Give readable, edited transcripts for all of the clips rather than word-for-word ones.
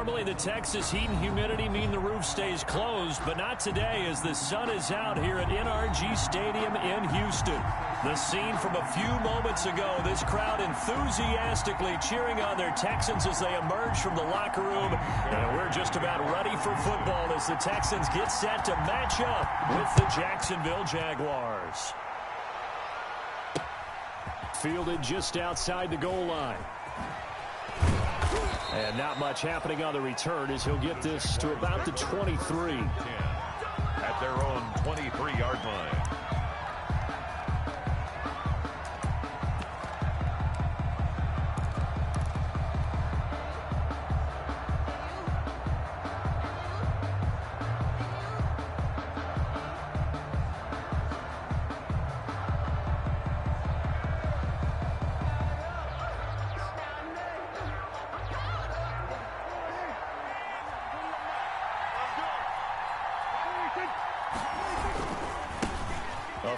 Normally, the Texas heat and humidity mean the roof stays closed, but not today as the sun is out here at NRG Stadium in Houston. The scene from a few moments ago, this crowd enthusiastically cheering on their Texans as they emerge from the locker room. And we're just about ready for football as the Texans get set to match up with the Jacksonville Jaguars. Fielded just outside the goal line. And not much happening on the return as he'll get this to about the 23. At their own 23-yard line.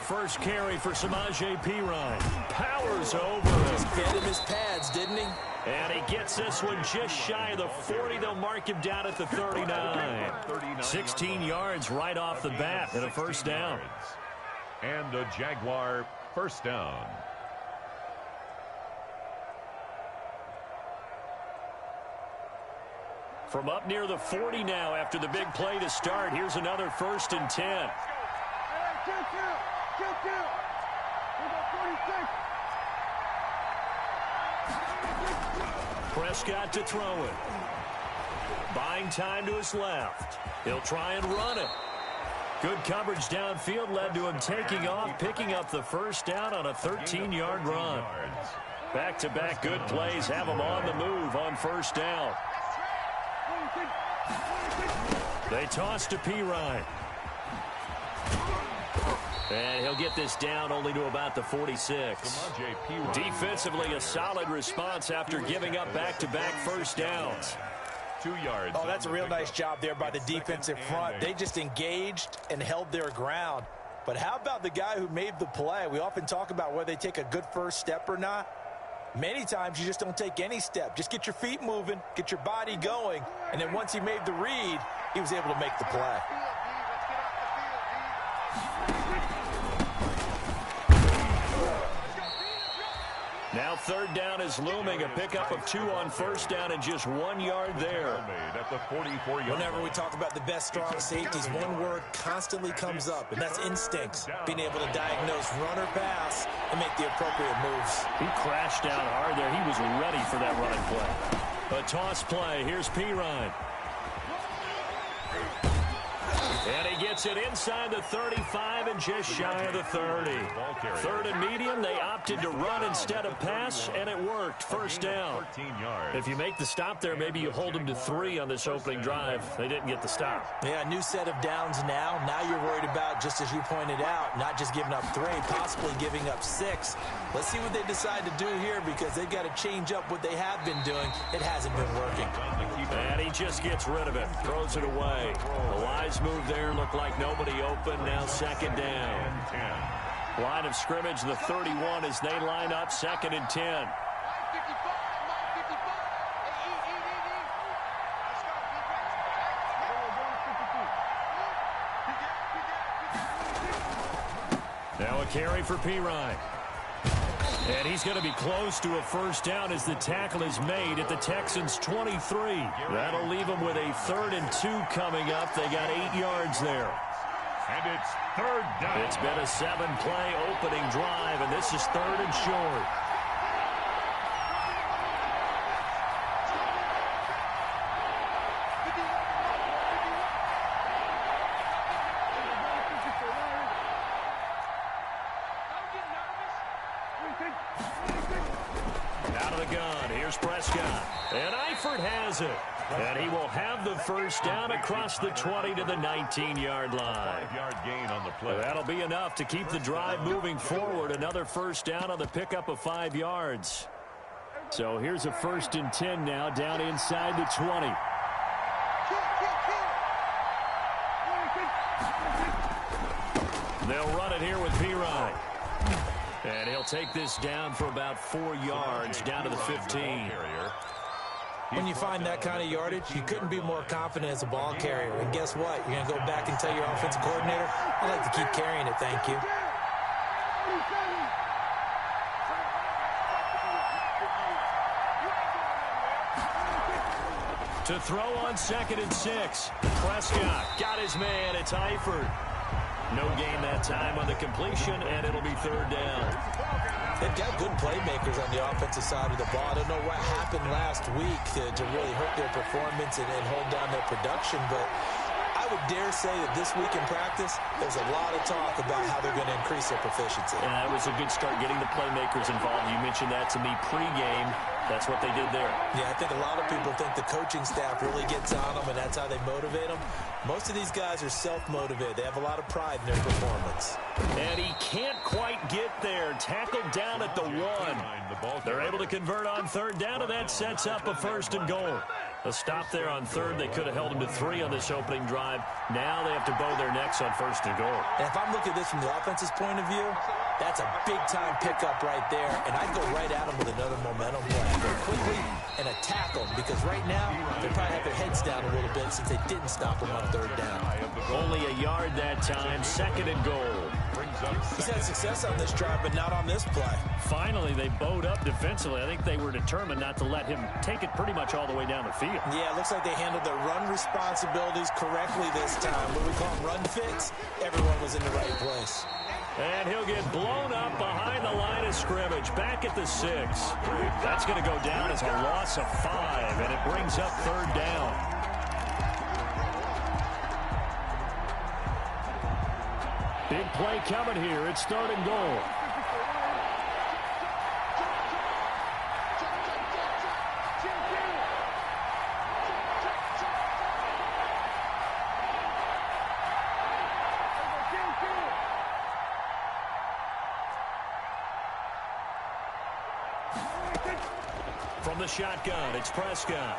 First carry for Samaje Perine. Powers over. Just fed him his pads, didn't he? And he gets this one just shy of the 40. They'll mark him down at the 39. 16 yards right off the bat and a first down. And a Jaguar first down. From up near the 40 now after the big play to start. Here's another 1st and 10. Prescott to throw it. Buying time to his left. He'll try and run it. Good coverage downfield led to him taking off, picking up the first down on a 13-yard run. Back-to-back good plays have him on the move on first down. They toss to Perine. And he'll get this down only to about the 46. Defensively, a solid response after giving up back-to-back first downs. 2 yards. Oh, that's a real nice job there by the defensive front. They just engaged and held their ground. But how about the guy who made the play? We often talk about whether they take a good first step or not. Many times you just don't take any step. Just get your feet moving, get your body going, and then once he made the read, he was able to make the play. Now third down is looming. A pickup of 2 on first down and just 1 yard there. At the 44-yard. Whenever we talk about the best strong safeties, one word constantly comes up, and that's instincts. Being able to diagnose run or pass and make the appropriate moves. He crashed down hard there. He was ready for that running play. A toss play. Here's Perine. And he gets it inside the 35 and just shy of the 30. 3rd and medium, they opted to run instead of pass, and it worked. First down. If you make the stop there, maybe you hold them to 3 on this opening drive. They didn't get the stop. Yeah, new set of downs now. Now you're worried about, just as you pointed out, not just giving up 3, possibly giving up 6. Let's see what they decide to do here because they've got to change up what they have been doing. It hasn't been working. And he just gets rid of it, throws it away. The wise move there, looked like nobody open. Now second down. Line of scrimmage, the 31 as they line up, 2nd and 10. Now a carry for Perine. And he's going to be close to a first down as the tackle is made at the Texans' 23. That'll leave them with a 3rd and 2 coming up. They got 8 yards there. And it's 3rd down. It's been a 7-play opening drive, and this is 3rd and short. Out of the gun, here's Prescott. And Eifert has it. And he will have the first down across the 20 to the 19-yard line. 5-yard gain on the play. That'll be enough to keep the drive moving forward. Another first down on the pickup of 5 yards. So here's a 1st and 10 now down inside the 20. They'll run it here with Perine. And he'll take this down for about 4 yards down to the 15. When you find that kind of yardage, you couldn't be more confident as a ball carrier. And guess what? You're going to go back and tell your offensive coordinator, I'd like to keep carrying it, thank you. To throw on 2nd and 6. Prescott got his man. It's Eifert. No gain that time on the completion, and it'll be 3rd down. They've got good playmakers on the offensive side of the ball. I don't know what happened last week to really hurt their performance and hold down their production, but I would dare say that this week in practice, there's a lot of talk about how they're going to increase their proficiency. And that was a good start getting the playmakers involved. You mentioned that to me pregame. That's what they did there. Yeah, I think a lot of people think the coaching staff really gets on them, and that's how they motivate them. Most of these guys are self-motivated. They have a lot of pride in their performance. And he can't quite get there. Tackled down at the 1. They're able to convert on 3rd down, and that sets up a 1st and goal. A stop there on 3rd. They could have held him to 3 on this opening drive. Now they have to bow their necks on 1st and goal. And if I'm looking at this from the offense's point of view, that's a big-time pickup right there, and I'd go right at him with another momentum play. Go quickly and attack them, because right now they probably have their heads down a little bit since they didn't stop them on 3rd down. Only a yard that time. 2nd and goal. He's had success on this drive, but not on this play. Finally, they bowed up defensively. I think they were determined not to let him take it pretty much all the way down the field. Yeah, it looks like they handled their run responsibilities correctly this time. What we call them run fits, everyone was in the right place. And he'll get blown up behind the line of scrimmage, back at the 6. That's going to go down as a loss of 5, and it brings up 3rd down. Big play coming here. It's 3rd and goal. From the shotgun, it's Prescott.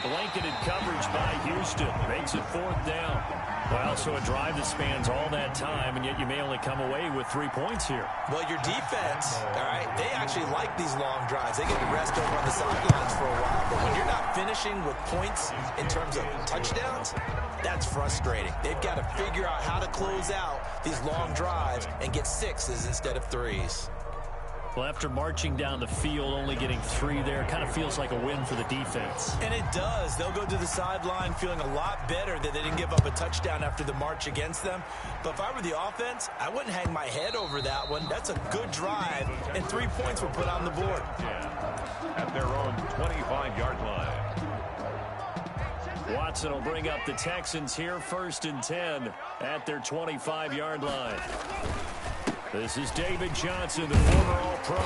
Blanketed coverage by Houston. Makes it 4th down. Well, so a drive that spans all that time, and yet you may only come away with 3 points here. Well, your defense, all right, they actually like these long drives. They get to rest over on the sidelines for a while. But when you're not finishing with points in terms of touchdowns, that's frustrating. They've got to figure out how to close out these long drives and get 6s instead of 3s. Well, after marching down the field, only getting 3 there, kind of feels like a win for the defense. And it does. They'll go to the sideline feeling a lot better that they didn't give up a touchdown after the march against them. But if I were the offense, I wouldn't hang my head over that one. That's a good drive, and 3 points were put on the board. At their own 25-yard line. Watson will bring up the Texans here, 1st and 10 at their 25-yard line. This is David Johnson, the former All-Pro.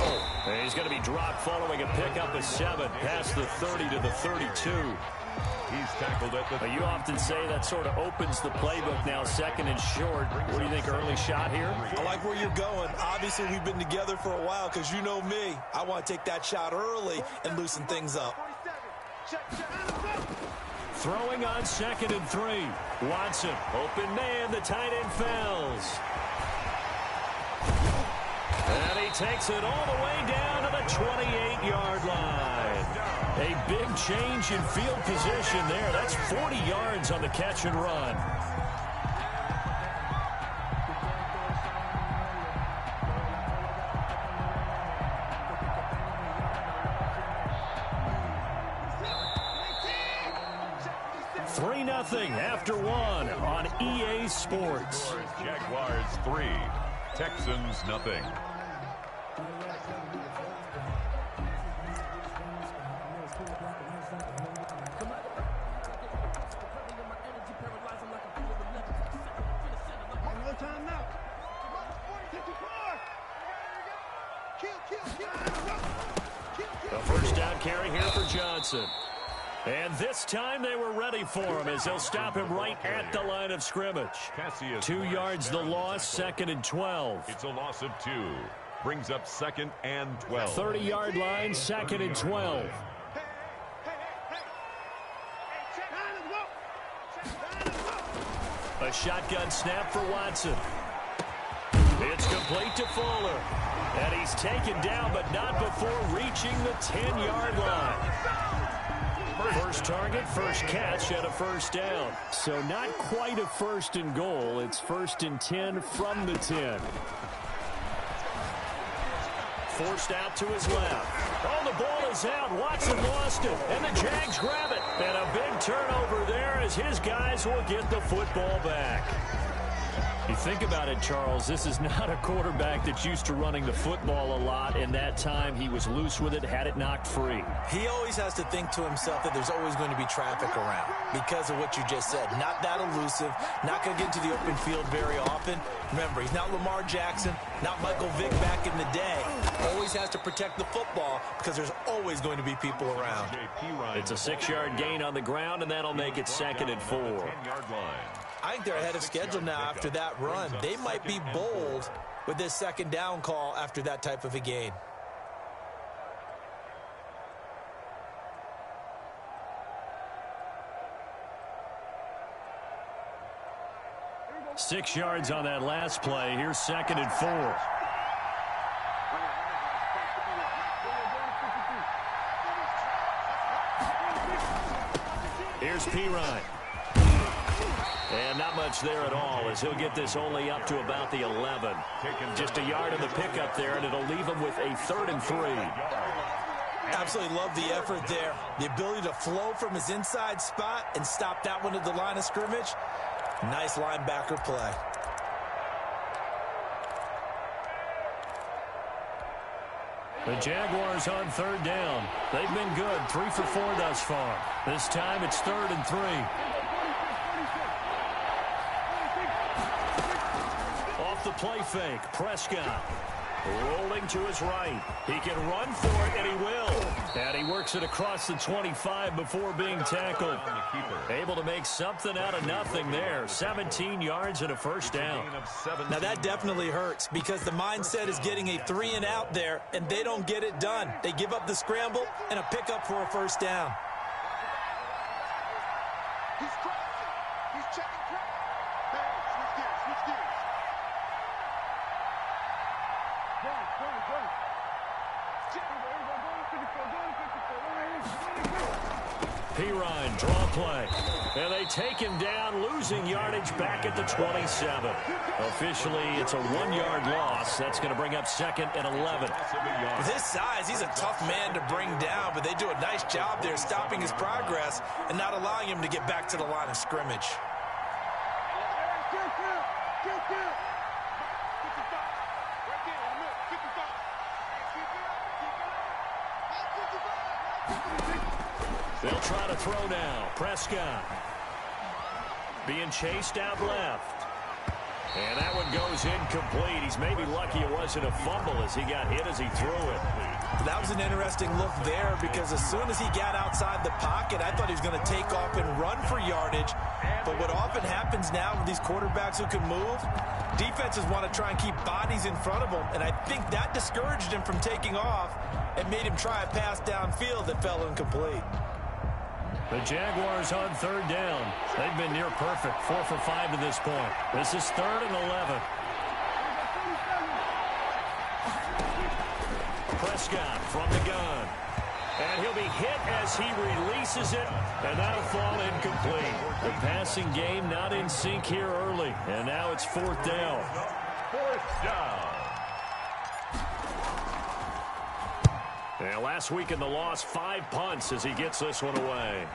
And he's going to be dropped following a pickup of 7 past the 30 to the 32. He's tackled at the... You often say that sort of opens the playbook now, 2nd and short. What do you think, early shot here? I like where you're going. Obviously, we've been together for a while because you know me. I want to take that shot early and loosen things up. Throwing on 2nd and 3. Watson, open man, the tight end fells. And he takes it all the way down to the 28-yard line. A big change in field position there. That's 40 yards on the catch and run. Nothing after 1 on EA Sports. Jaguars 3, Texans nothing. The 1st down carry here for Johnson. And this time they were ready for him as they'll stop him right at the line of scrimmage. 2 yards the loss, 2nd and 12. It's a loss of 2. Brings up 2nd and 12. 30-yard line, 2nd and 12. A shotgun snap for Watson. It's complete to Fuller. And he's taken down, but not before reaching the 10-yard line. First target, first catch, and a first down. So not quite a first and goal. It's first and 10 from the 10. Forced out to his left. Oh, the ball is out. Watson lost it, and the Jags grab it. And a big turnover there as his guys will get the football back. You think about it, Charles, this is not a quarterback that's used to running the football a lot, and that time he was loose with it, had it knocked free. He always has to think to himself that there's always going to be traffic around because of what you just said. Not that elusive, not going to get into the open field very often. Remember, he's not Lamar Jackson, not Michael Vick back in the day. Always has to protect the football because there's always going to be people around. It's a 6-yard gain on the ground, and that'll make it 2nd and 4. I think they're ahead of schedule now after that run. They might be bold with this second down call after that type of a gain. Six yards on that last play. Here's 2nd and 4. Here's Pirine. And not much there at all as he'll get this only up to about the 11. Just a yard of the pickup there, and it'll leave him with a 3rd and 3. Absolutely love the effort there. The ability to flow from his inside spot and stop that one at the line of scrimmage. Nice linebacker play. The Jaguars on 3rd down. They've been good, 3 for 4 thus far. This time it's 3rd and 3. Off the play fake, Prescott rolling to his right. He can run for it, and he will. And he works it across the 25 before being tackled. Able to make something out of nothing there. 17 yards and a first down. Now that definitely hurts because the mindset is getting a 3-and-out there, and they don't get it done. They give up the scramble and a pickup for a first down. He's crossing. He's checking track. Hey, switch gears, switch gears. Pirine, draw play. And they take him down, losing yardage back at the 27. Officially, it's a 1-yard loss. That's going to bring up 2nd and 11. With his size, he's a tough man to bring down, but they do a nice job there stopping his progress and not allowing him to get back to the line of scrimmage. They'll try to throw now. Prescott being chased out left. And that one goes incomplete. He's maybe lucky it wasn't a fumble as he got hit as he threw it. That was an interesting look there because as soon as he got outside the pocket, I thought he was going to take off and run for yardage. But what often happens now with these quarterbacks who can move, defenses want to try and keep bodies in front of them. And I think that discouraged him from taking off and made him try a pass downfield that fell incomplete. The Jaguars on 3rd down. They've been near perfect, 4 for 5 to this point. This is 3rd and 11. Prescott from the gun. And he'll be hit as he releases it, and that'll fall incomplete. The passing game not in sync here early, and now it's 4th down. 4th down. And last week in the loss, 5 punts as he gets this one away.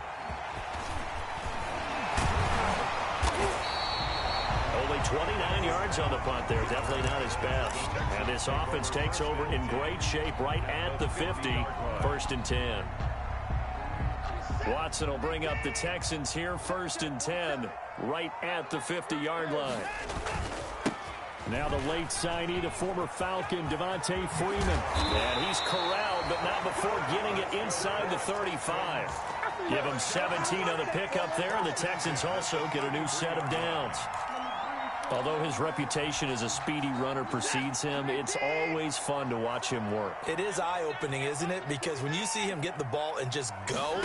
Only 29 yards on the punt there. Definitely not his best. And this offense takes over in great shape right at the 50. 1st and 10. Watson will bring up the Texans here. 1st and 10 right at the 50-yard line. Now the late signee, the former Falcon, Devontae Freeman. And he's corralled, but not before getting it inside the 35. Give him 17 on the pickup there, and the Texans also get a new set of downs. Although his reputation as a speedy runner precedes him, it's always fun to watch him work. It is eye-opening, isn't it? Because when you see him get the ball and just go,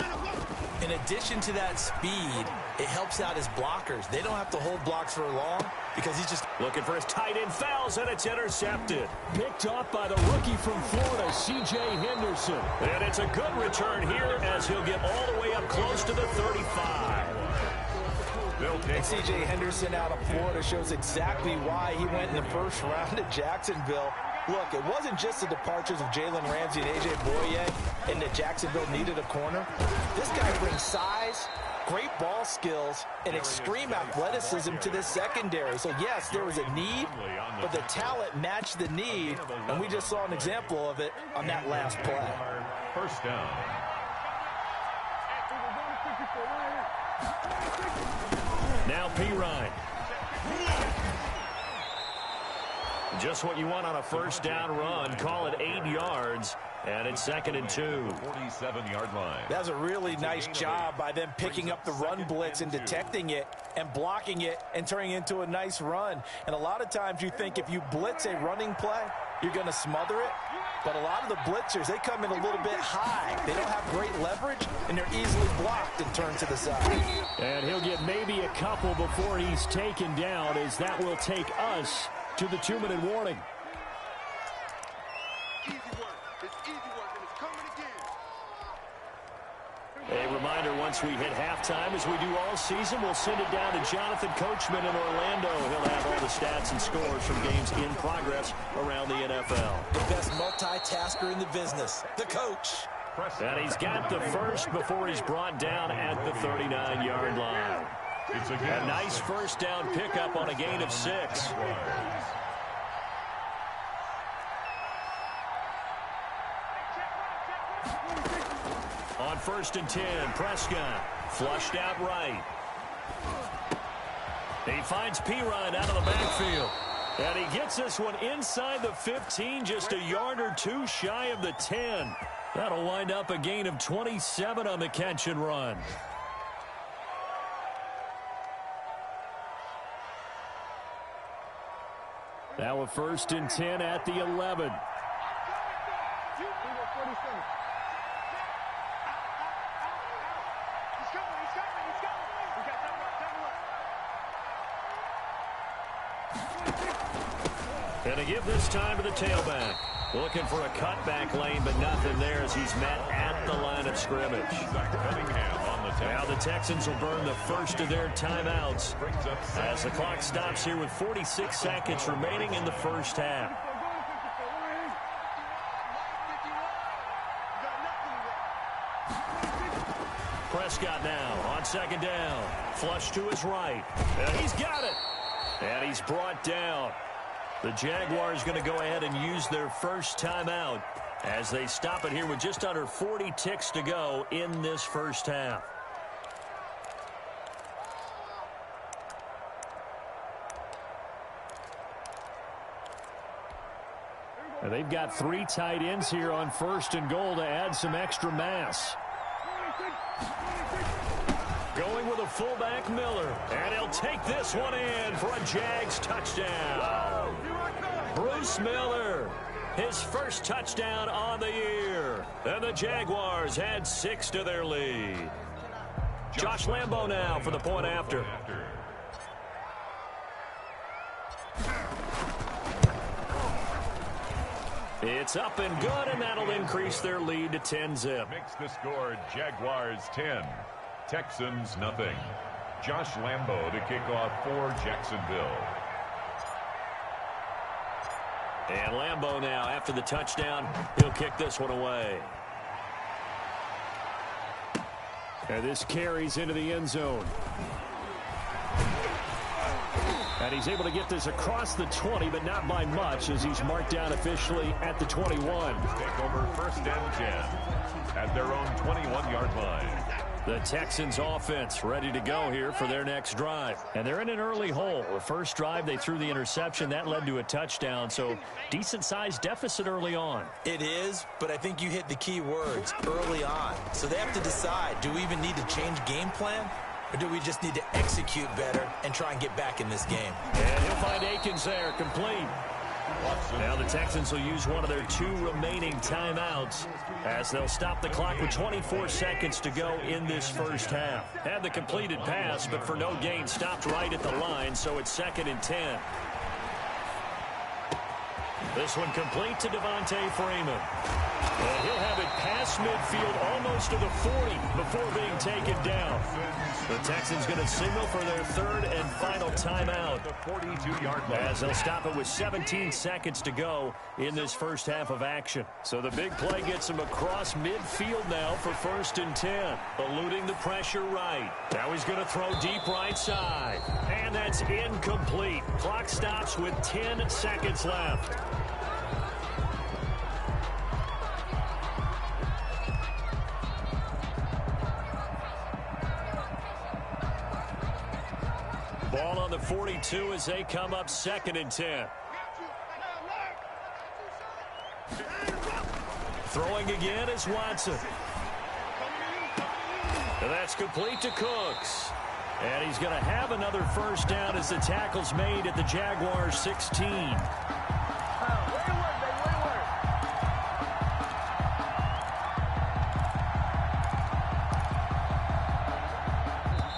in addition to that speed, it helps out his blockers. They don't have to hold blocks for long because he's just looking for his tight end, fouls, and it's intercepted. Picked off by the rookie from Florida, C.J. Henderson. And it's a good return here as he'll get all the way up close to the 35. And C.J. Henderson out of Florida shows exactly why he went in the first round at Jacksonville. Look, it wasn't just the departures of Jalen Ramsey and A.J. Boye and that Jacksonville needed a corner. This guy brings size, great ball skills, and extreme athleticism to this secondary. So, yes, there was a need, but the talent matched the need, and we just saw an example of it on that last play. First down. Now P-Ryan. Just what you want on a first down run. Call it 8 yards, and it's 2nd and 2. 47-yard line. That's a really nice job by them picking up the run blitz and detecting it and blocking it and turning it into a nice run. And a lot of times you think if you blitz a running play, you're going to smother it. But a lot of the blitzers, they come in a little bit high. They don't have great leverage, and they're easily blocked and turned to the side. And he'll get maybe a couple before he's taken down, as that will take us to the 2-minute warning. Easy work. It's easy work, and it's coming again. A reminder, once we hit halftime, as we do all season, we'll send it down to Jonathan Coachman in Orlando. He'll have all the stats and scores from games in progress around the NFL. The best multitasker in the business, the coach. And he's got the first before he's brought down at the 39-yard line. A nice first down pickup on a gain of 6. On 1st and 10, Prescott flushed out right. He finds P-Ryan out of the backfield. And he gets this one inside the 15, just a yard or two shy of the 10. That'll wind up a gain of 27 on the catch and run. Now a 1st and 10 at the 11. And to give this time to the tailback. Looking for a cutback lane, but nothing there as he's met at the line of scrimmage. Now the Texans will burn the first of their timeouts as the clock stops here with 46 seconds remaining in the first half. Prescott now on 2nd down. Flush to his right. And he's got it. And he's brought down. The Jaguars going to go ahead and use their first timeout as they stop it here with just under 40 ticks to go in this first half. And they've got 3 tight ends here on 1st and goal to add some extra mass. Going with a fullback, Miller. And he'll take this one in for a Jags touchdown. Bruce Miller, his first touchdown on the year. And the Jaguars add 6 to their lead. Josh Lambo now for the point after. It's up and good, and that'll increase their lead to 10-zip. Makes the score Jaguars 10, Texans nothing. Josh Lambo to kick off for Jacksonville. And Lambo now, after the touchdown, he'll kick this one away. And this carries into the end zone. And he's able to get this across the 20, but not by much, as he's marked down officially at the 21. Take over 1st and 10 at their own 21-yard line. The Texans offense ready to go here for their next drive. And they're in an early hole. The first drive, they threw the interception. That led to a touchdown, so decent-sized deficit early on. It is, but I think you hit the key words, early on. So they have to decide, do we even need to change game plan? Or do we just need to execute better and try and get back in this game? And he'll find Akins there, complete. Now the Texans will use one of their 2 remaining timeouts as they'll stop the clock with 24 seconds to go in this first half. Had the completed pass, but for no gain, stopped right at the line, so it's 2nd and 10. This one complete to Devontae Freeman. And he'll have it past midfield almost to the 40 before being taken down. The Texans going to signal for their 3rd and final timeout as they'll stop it with 17 seconds to go in this first half of action. So the big play gets him across midfield now for 1st and 10. Eluding the pressure right. Now he's going to throw deep right side. And that's incomplete. Clock stops with 10 seconds left. Ball on the 42 as they come up 2nd and 10. Throwing again is Watson. And that's complete to Cooks. And he's going to have another first down as the tackle's made at the Jaguars 16.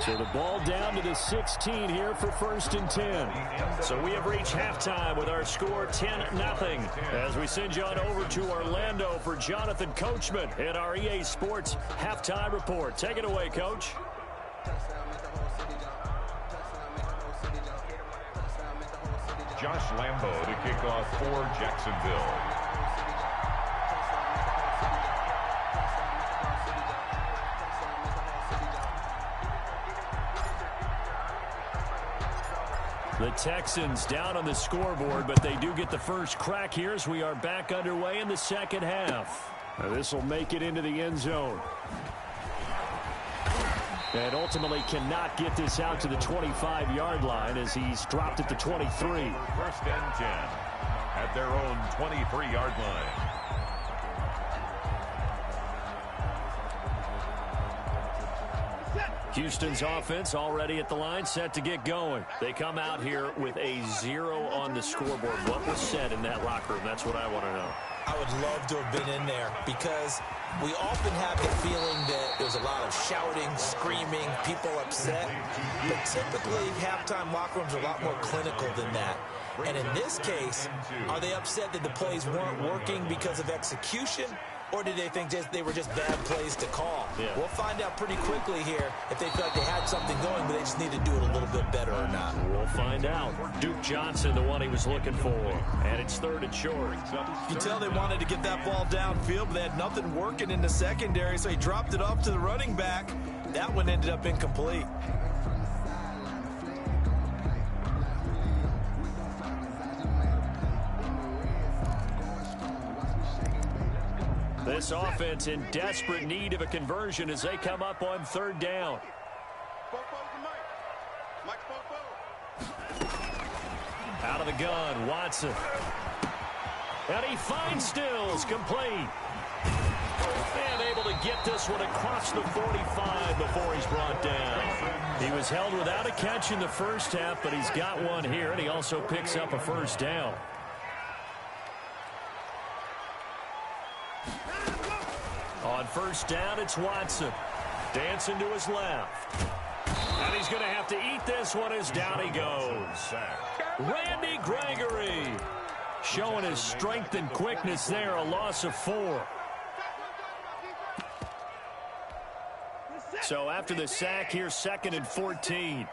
So the ball down to the 16 here for 1st and 10. So we have reached halftime with our score 10-0. As we send you on over to Orlando for Jonathan Coachman in our EA Sports Halftime Report. Take it away, Coach. Josh Lambo to kick off for Jacksonville. The Texans down on the scoreboard, but they do get the first crack here as we are back underway in the second half. Now this will make it into the end zone. And ultimately cannot get this out to the 25-yard line as he's dropped at the 23. 1st and 10 at their own 23-yard line. Houston's offense already at the line, set to get going. They come out here with a 0 on the scoreboard. What was said in that locker room? That's what I want to know. I would love to have been in there because we often have the feeling that there's a lot of shouting, screaming, people upset. But typically, halftime locker rooms are a lot more clinical than that. And in this case, are they upset that the plays weren't working because of execution? Or did they think they were just bad plays to call? Yeah. We'll find out pretty quickly here if they feel like they had something going, but they just need to do it a little bit better or not. We'll find out. Duke Johnson, the one he was looking for. And it's 3rd and short. You tell they wanted to get that ball downfield, but they had nothing working in the secondary, so he dropped it off to the running back. That one ended up incomplete. This offense in desperate need of a conversion as they come up on 3rd down. Out of the gun, Watson. And he finds Stills, complete. And able to get this one across the 45 before he's brought down. He was held without a catch in the first half, but he's got one here, and he also picks up a first down. On 1st down, it's Watson. Dancing to his left. And he's going to have to eat this one as down he goes. Randy Gregory showing his strength and quickness there, a loss of 4. So after the sack here, 2nd and 14.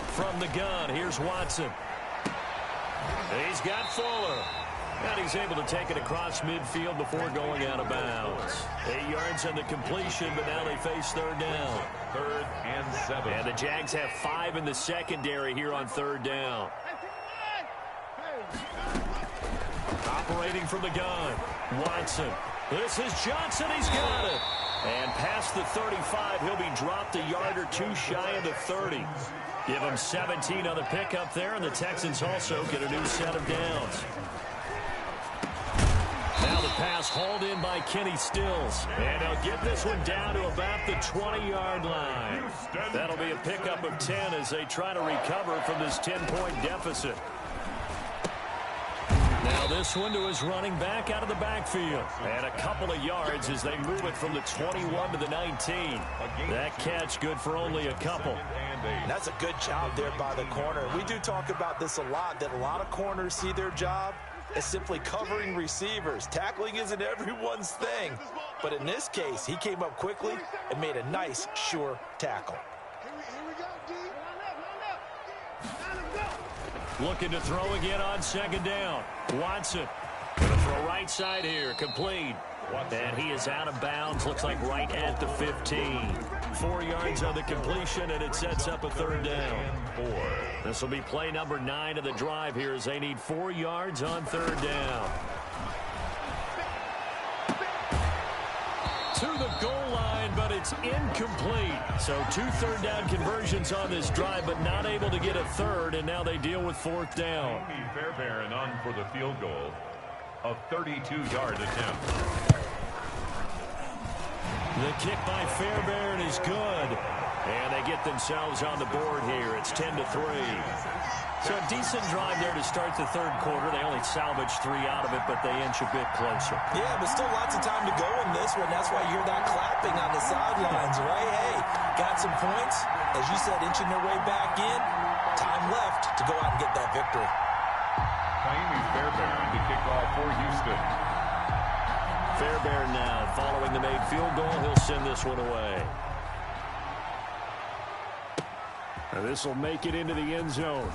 From the gun, here's Watson. He's got Fuller. And he's able to take it across midfield before going out of bounds. 8 yards on the completion, but now they face 3rd down. 3rd and 7. And the Jags have 5 in the secondary here on 3rd down. Operating from the gun, Watson. This is Johnson. He's got it. And past the 35, he'll be dropped a yard or 2 shy of the 30. Give him 17 on the pickup there, and the Texans also get a new set of downs. Now the pass hauled in by Kenny Stills. And they'll get this one down to about the 20-yard line. That'll be a pickup of 10 as they try to recover from this 10-point deficit. Now this one to his running back out of the backfield. And a couple of yards as they move it from the 21 to the 19. That catch good for only a couple. And that's a good job there by the corner. We do talk about this a lot, that a lot of corners see their job as simply covering receivers. Tackling isn't everyone's thing. But in this case, he came up quickly and made a nice, sure tackle. Looking to throw again on second down. Watson going to throw right side here. Complete. And he is out of bounds. Looks like right at the 15. 4 yards on the completion, and it sets up a third down. This will be play number 9 of the drive here as they need 4 yards on third down. To the goal line, but it's incomplete. So 2 third-down conversions on this drive, but not able to get a third, and now they deal with fourth down. Fairbairn on for the field goal. A 32-yard attempt. The kick by Fairbairn is good. And they get themselves on the board here. It's 10-3. So a decent drive there to start the third quarter. They only salvaged 3 out of it, but they inch a bit closer. Yeah, but still lots of time to go in this one. That's why you hear that clapping on the sidelines, right? Hey, got some points. As you said, inching their way back in. Time left to go out and get that victory. Fairbairn to kick off for Houston. Fairbairn now following the made field goal. He'll send this one away. This will make it into the end zone.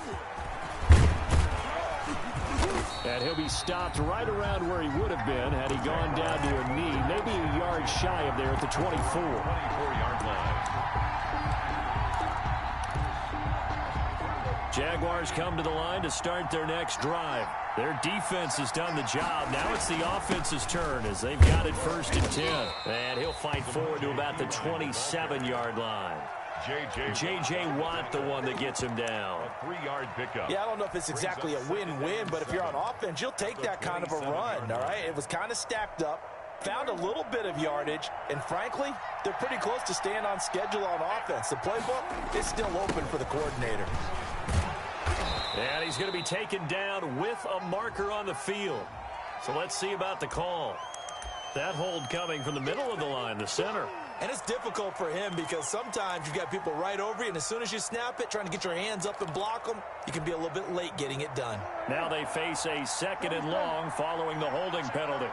And he'll be stopped right around where he would have been had he gone down to a knee. Maybe a yard shy of there at the 24. 24-yard line. Jaguars come to the line to start their next drive. Their defense has done the job. Now it's the offense's turn as they've got it 1st and 10. And he'll fight forward to about the 27-yard line. J.J. Watt, the one that gets him down. A 3-yard pickup. Yeah, I don't know if it's exactly a win-win, but if you're on offense, you'll take that kind of a run, all right? It was kind of stacked up, found a little bit of yardage, and frankly, they're pretty close to staying on schedule on offense. The playbook is still open for the coordinator. And he's going to be taken down with a marker on the field. So let's see about the call. That hold coming from the middle of the line, the center. And it's difficult for him because sometimes you've got people right over you, and as soon as you snap it, trying to get your hands up and block them, you can be a little bit late getting it done. Now they face a 2nd and long following the holding penalty.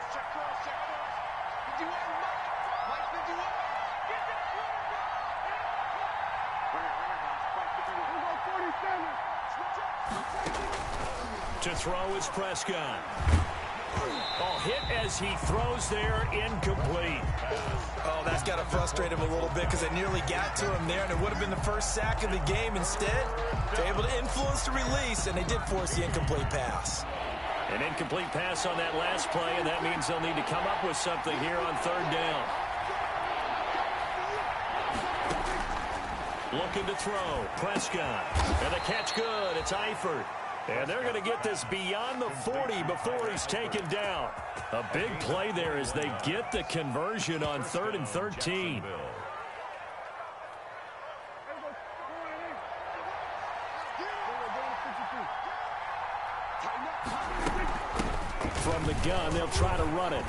To throw is Prescott. Oh, hit as he throws there, incomplete. Oh, that's got to frustrate him a little bit because they nearly got to him there, and it would have been the first sack of the game. Instead, they're able to influence the release, and they did force the incomplete pass. An incomplete pass on that last play, and that means they'll need to come up with something here on third down. Looking to throw, Prescott. And the catch good, it's Eifert. And they're going to get this beyond the 40 before he's taken down. A big play there as they get the conversion on 3rd and 13. From the gun, they'll try to run it.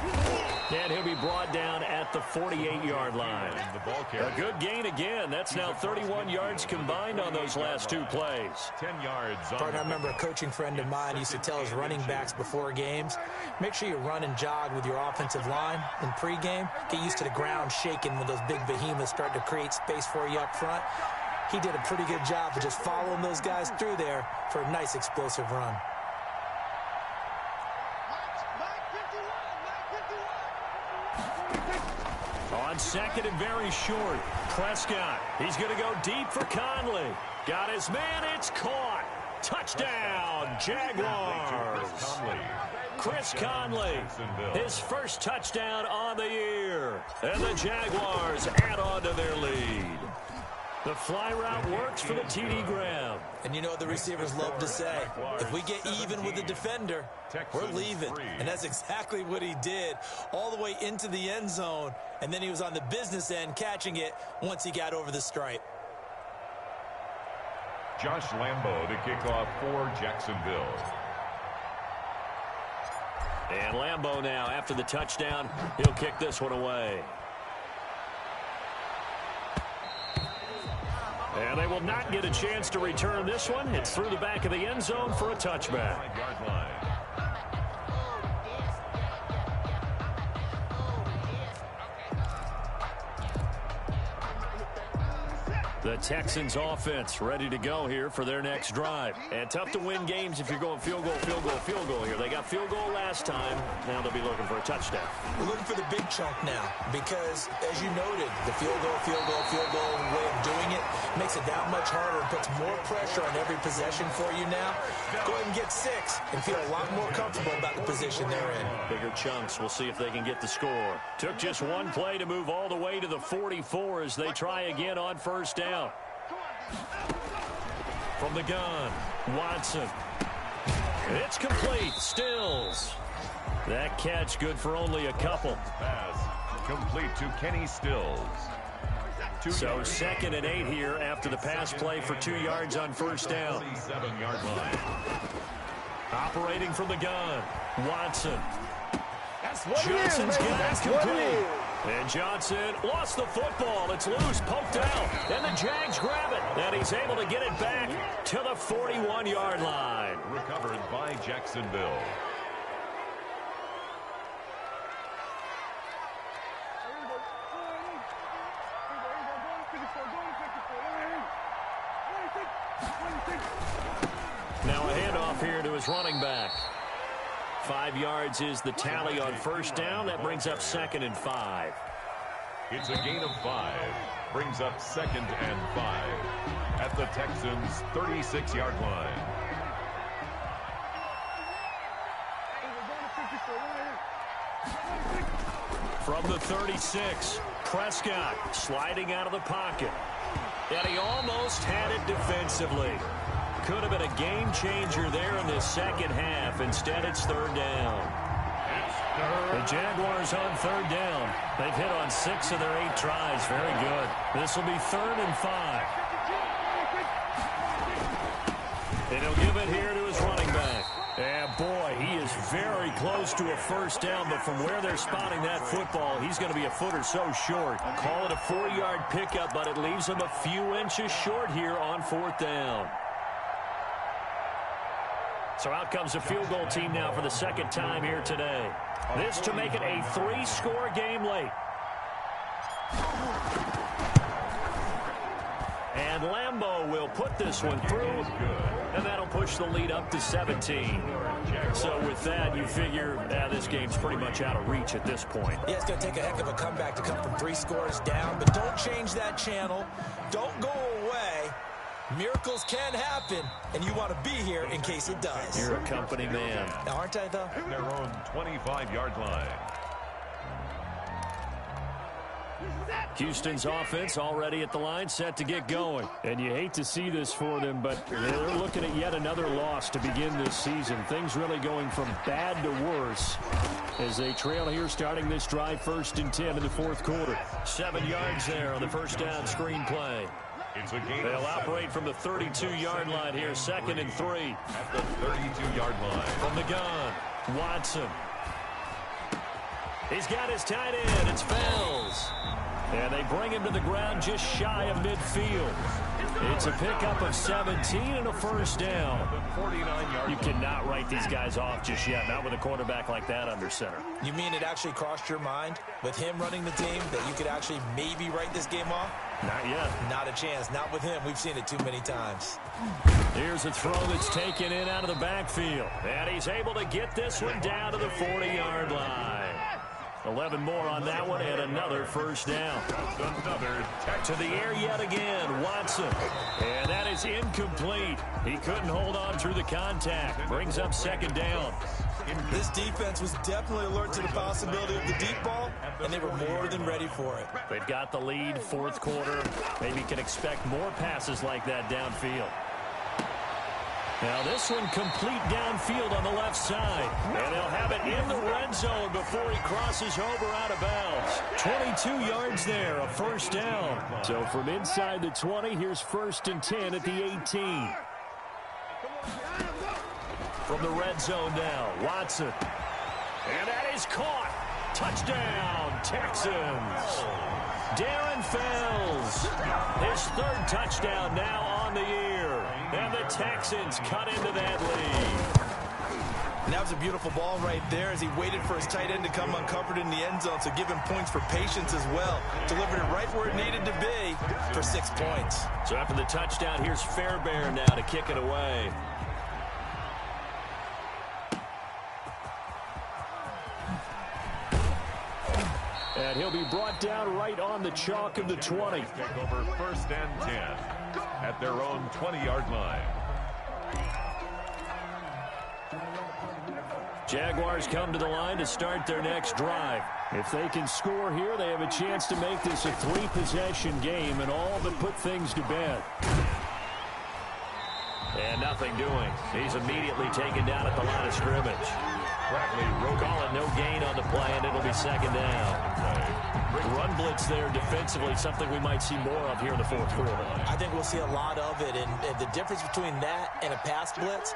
And he'll be brought down at the 48-yard line. A good gain again. That's now 31 yards combined on those last 2 plays. 10 yards. I remember a coaching friend of mine used to tell his running backs before games, make sure you run and jog with your offensive line in pregame. Get used to the ground shaking when those big behemoths start to create space for you up front. He did a pretty good job of just following those guys through there for a nice explosive run. On 2nd and very short, Prescott. He's going to go deep for Conley. Got his man, it's caught. Touchdown, Jaguars. Chris Conley, his first touchdown on the year. And the Jaguars add on to their lead. The fly route works for the TD grab. And you know what the receivers love to say? If we get even with the defender, we're leaving. And that's exactly what he did, all the way into the end zone. And then he was on the business end catching it once he got over the stripe. Josh Lambo to kick off for Jacksonville. And Lambo now, after the touchdown, he'll kick this one away. And they will not get a chance to return this one. It's through the back of the end zone for a touchback. The Texans offense ready to go here for their next drive. And tough to win games if you're going field goal, field goal, field goal here. They got field goal last time. Now they'll be looking for a touchdown. We're looking for the big chunk now because, as you noted, the field goal, field goal, field goal way of doing it makes it that much harder and puts more pressure on every possession for you now. Go ahead and get 6 and feel a lot more comfortable about the position they're in. Bigger chunks. We'll see if they can get the score. Took just one play to move all the way to the 44 as they try again on first down. From the gun, Watson. It's complete. Stills. That catch good for only a couple. Pass complete to Kenny Stills. So 2nd and 8 here after the pass play for 2 yards on first down. 47-yard line. Operating from the gun, Watson. That's what Johnson's it is, got That's it what it complete. is. And Johnson lost the football. It's loose, poked out. And the Jags grab it. And he's able to get it back to the 41-yard line. Recovered by Jacksonville. Now a handoff here to his running back. 5 yards is the tally on first down. That brings up 2nd and 5. It's a gain of 5. Brings up 2nd and 5 at the Texans' 36-yard line. From the 36, Prescott sliding out of the pocket. And he almost had it defensively. Could have been a game changer there in the second half. Instead, it's 3rd down. The Jaguars on 3rd down. They've hit on 6 of their 8 tries. Very good. This will be 3rd and 5. And he'll give it here to his running back. And boy, he is very close to a first down, but from where they're spotting that football, he's going to be a foot or so short. Call it a 4-yard pickup, but it leaves him a few inches short here on 4th down. So out comes a field goal team now for the 2nd time here today. This to make it a 3-score game late. And Lambo will put this one through, and that'll push the lead up to 17. So with that, you figure this game's pretty much out of reach at this point. Yeah, it's going to take a heck of a comeback to come from 3 scores down, but don't change that channel. Don't go away. Miracles can happen, and you want to be here in case it does. You're a company man. Now, aren't I, though? Their own 25-yard line. Houston's offense already at the line, set to get going. And you hate to see this for them, but they're looking at yet another loss to begin this season. Things really going from bad to worse as they trail here starting this drive 1st and 10 in the 4th quarter. 7 yards there on the first down screen play. They'll operate from the 32-yard line here, 2nd and 3. At the 32-yard line. From the gun, Watson. He's got his tight end. It's Fells. And they bring him to the ground just shy of midfield. It's a pickup of 17 and a first down. You cannot write these guys off just yet, not with a quarterback like that under center. You mean it actually crossed your mind with him running the team that you could actually maybe write this game off? Not yet. Not a chance. Not with him. We've seen it too many times. Here's a throw that's taken in out of the backfield. And he's able to get this one down to the 40-yard line. 11 more on that one and another first down. Another to the air yet again. Watson. And that is is incomplete. He couldn't hold on through the contact. Brings up second down. This defense was definitely alert to the possibility of the deep ball, and they were more than ready for it. They've got the lead, fourth quarter. Maybe can expect more passes like that downfield. Now this one complete downfield on the left side. And they'll have it in the red zone before he crosses over out of bounds. 22 yards there, a first down. So from inside the 20, here's 1st and 10 at the 18. From the red zone now, Watson. And that is caught. Touchdown, Texans. Darren Fells, his 3rd touchdown now on the year. And the Texans cut into that lead. And that was a beautiful ball right there as he waited for his tight end to come uncovered in the end zone, so give him points for patience as well. Delivered it right where it needed to be for 6 points. So after the touchdown, here's Fairbairn now to kick it away. And he'll be brought down right on the chalk of the 20. Take over 1st and 10 at their own 20-yard line. Jaguars come to the line to start their next drive. If they can score here, they have a chance to make this a 3-possession game and all but put things to bed. And nothing doing. He's immediately taken down at the line of scrimmage. Call it no gain on the play, and it'll be second down. Run blitz there defensively, something we might see more of here in the fourth quarter. I think we'll see a lot of it, and the difference between that and a pass blitz,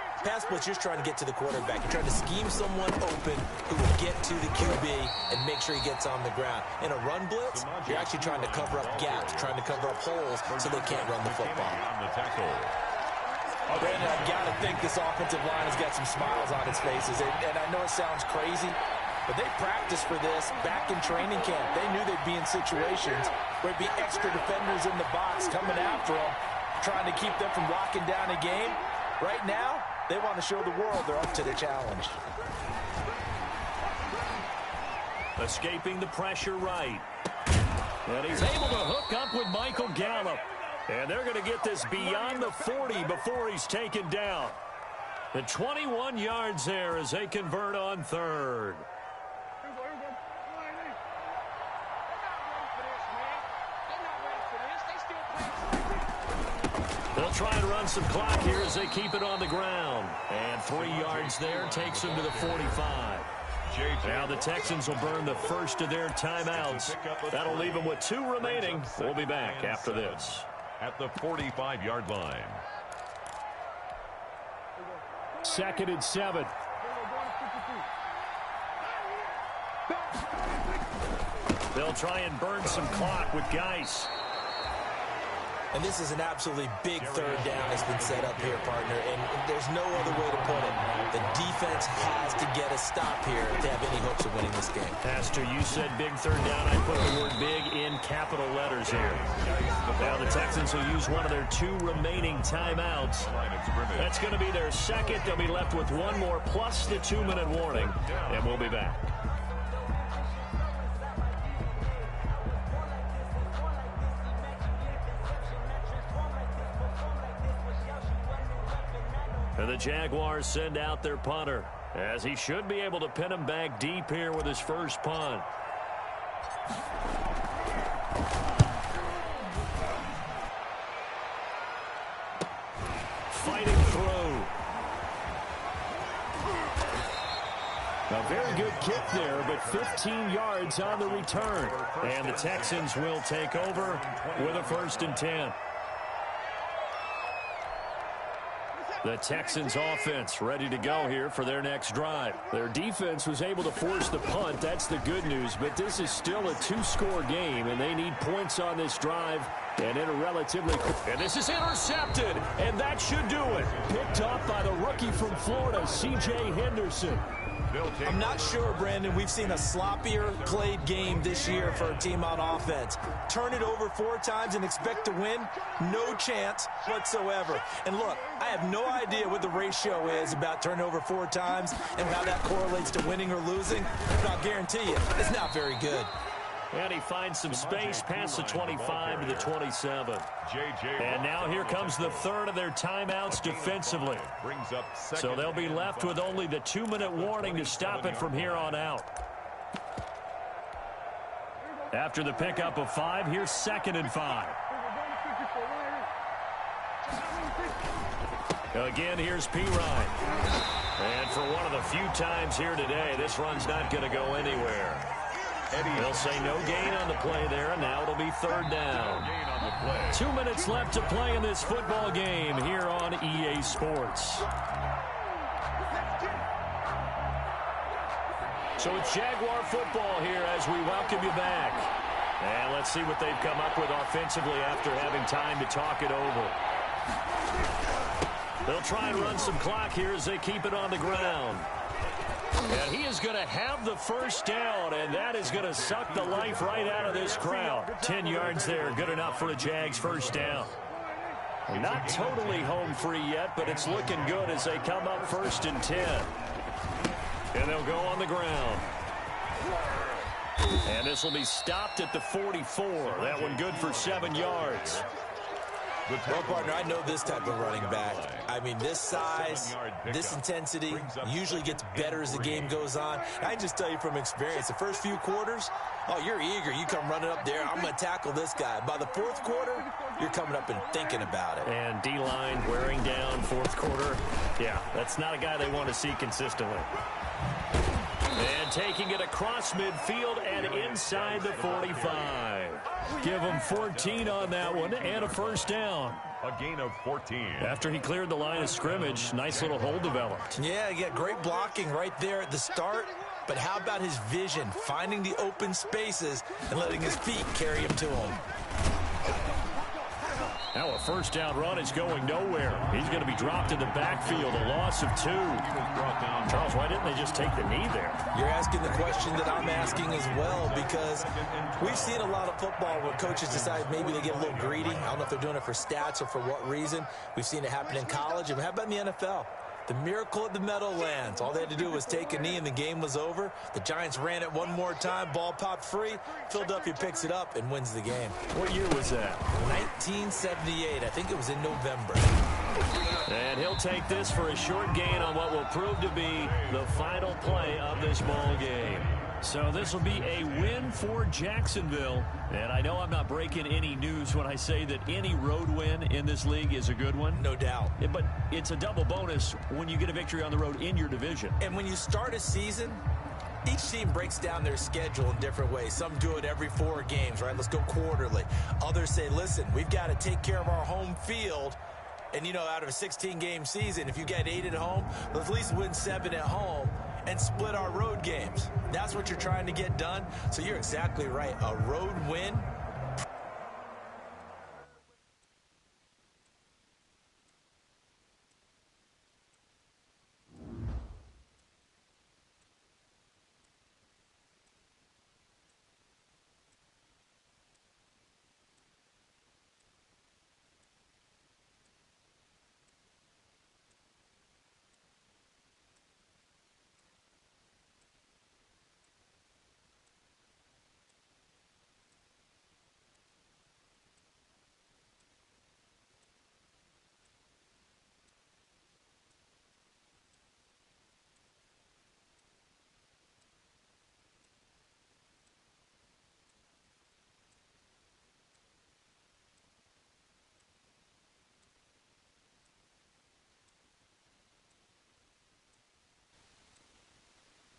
you're trying to get to the quarterback. You're trying to scheme someone open who will get to the QB and make sure he gets on the ground. In a run blitz, you're actually trying to cover up gaps, trying to cover up holes so they can't run the football. Brandon, I've got to think this offensive line has got some smiles on its faces. And I know it sounds crazy, but they practiced for this back in training camp. They knew they'd be in situations where there'd be extra defenders in the box coming after them, trying to keep them from locking down a game. Right now, they want to show the world they're up to the challenge. Escaping the pressure right. And he's able to hook up with Michael Gallup. And they're going to get this beyond the 40 before he's taken down. The 21 yards there as they convert on 3rd. They'll try and run some clock here as they keep it on the ground. And 3 yards there takes them to the 45. Now the Texans will burn the first of their timeouts. That'll leave them with 2 remaining. We'll be back after this. At the 45-yard line. 2nd and 7. They'll try and burn some clock with Geis. And this is an absolutely big 3rd down that's been set up here, partner. And there's no other way to put it. The defense has to get a stop here to have any hopes of winning this game. Pastor, you said big 3rd down. I put the word big in capital letters here. Now the Texans will use one of their 2 remaining timeouts. That's going to be their 2nd. They'll be left with 1 more plus the 2-minute warning. And we'll be back. And the Jaguars send out their punter, as he should be able to pin him back deep here with his first punt. Fighting through. A very good kick there, but 15 yards on the return. And the Texans will take over with a 1st and 10. The Texans offense ready to go here for their next drive. Their defense was able to force the punt. That's the good news. But this is still a 2-score game, and they need points on this drive. And in a relatively quick. And this is intercepted, and that should do it. Picked up by the rookie from Florida, C.J. Henderson. I'm not sure, Brandon, we've seen a sloppier played game this year for a team on offense. Turn it over 4 times and expect to win? No chance whatsoever. And look, I have no idea what the ratio is about turning over 4 times and how that correlates to winning or losing, but I'll guarantee you it's not very good. And he finds some space past the 25 to the 27. And now here comes the third of their timeouts defensively. So they'll be left with only the 2-minute warning to stop it from here on out. After the pickup of 5, here's 2nd and 5. Again, here's P. Ryan. And for one of the few times here today, this run's not going to go anywhere. They'll say no gain on the play there, and now it'll be 3rd down. 2 minutes left to play in this football game here on EA Sports. So it's Jaguar football here as we welcome you back. And let's see what they've come up with offensively after having time to talk it over. They'll try and run some clock here as they keep it on the ground. And he is going to have the first down, and that is going to suck the life right out of this crowd. 10 yards there, good enough for a Jags first down. Not totally home free yet, but it's looking good as they come up 1st and 10. And they'll go on the ground. And this will be stopped at the 44. That one good for 7 yards. Well, partner, I know this type of running back. I mean, this size, this intensity usually gets better as the game goes on. I can just tell you from experience, the first few quarters, oh, you're eager. You come running up there, I'm going to tackle this guy. By the 4th quarter, you're coming up and thinking about it. And D-line wearing down 4th quarter. Yeah, that's not a guy they want to see consistently. And taking it across midfield and inside the 45. Give him 14 on that one and a first down. A gain of 14. After he cleared the line of scrimmage, nice little hole developed. Yeah, he got great blocking right there at the start. But how about his vision, finding the open spaces and letting his feet carry him to him? Now a first down run is going nowhere. He's going to be dropped in the backfield, a loss of 2. Charles, why didn't they just take the knee there? You're asking the question that I'm asking as well, because we've seen a lot of football where coaches decide maybe they get a little greedy. I don't know if they're doing it for stats or for what reason. We've seen it happen in college. And how about in the NFL? The miracle at the Meadowlands. All they had to do was take a knee and the game was over. The Giants ran it one more time. Ball popped free. Philadelphia picks it up and wins the game. What year was that? 1978. I think it was in November. And he'll take this for a short gain on what will prove to be the final play of this ball game. So this will be a win for Jacksonville. And I know I'm not breaking any news when I say that any road win in this league is a good one. No doubt. But it's a double bonus when you get a victory on the road in your division. And when you start a season, each team breaks down their schedule in different ways. Some do it every 4 games, right? Let's go quarterly. Others say, listen, we've got to take care of our home field. And, you know, out of a 16-game season, if you get 8 at home, let's at least win 7 at home and split our road games. That's what you're trying to get done. So you're exactly right. A road win